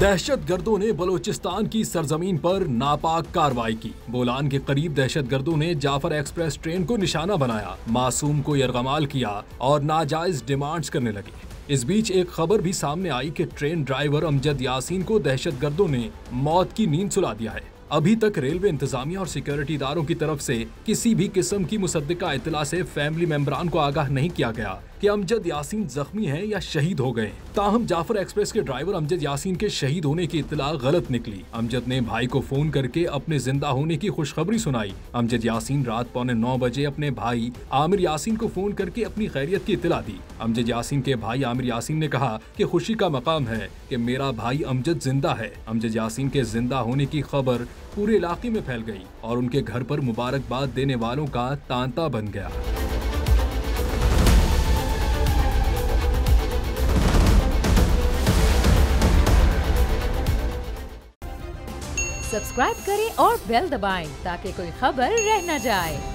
दहशतगर्दों ने बलूचिस्तान की सरजमीन पर नापाक कार्रवाई की। बोलान के करीब दहशतगर्दों ने जाफर एक्सप्रेस ट्रेन को निशाना बनाया, मासूम को यरगमाल किया और नाजायज डिमांड्स करने लगे। इस बीच एक खबर भी सामने आई कि ट्रेन ड्राइवर अमजद यासीन को दहशतगर्दों ने मौत की नींद सुला दिया है। अभी तक रेलवे इंतजामिया और सिक्योरिटी इदारों की तरफ से किसी भी किस्म की मुसद्दिका इत्तला से फैमिली मेंबरान को आगाह नहीं किया गया कि अमजद यासीन जख्मी हैं या शहीद हो गए। ताहम जाफर एक्सप्रेस के ड्राइवर अमजद यासीन के शहीद होने की इत्तला गलत निकली। अमजद ने भाई को फोन करके अपने जिंदा होने की खुशखबरी सुनाई। अमजद यासीन रात 8:45 बजे अपने भाई आमिर यासीन को फोन करके अपनी खैरियत की इत्तला दी। अमजद यासीन के भाई आमिर यासीन ने कहा कि खुशी का मकाम है कि मेरा भाई अमजद जिंदा है। अमजद यासीन के जिंदा होने की खबर पूरे इलाके में फैल गई और उनके घर पर मुबारकबाद देने वालों का तांता बन गया। सब्सक्राइब करें और बेल दबाएं ताकि कोई खबर रह न जाए।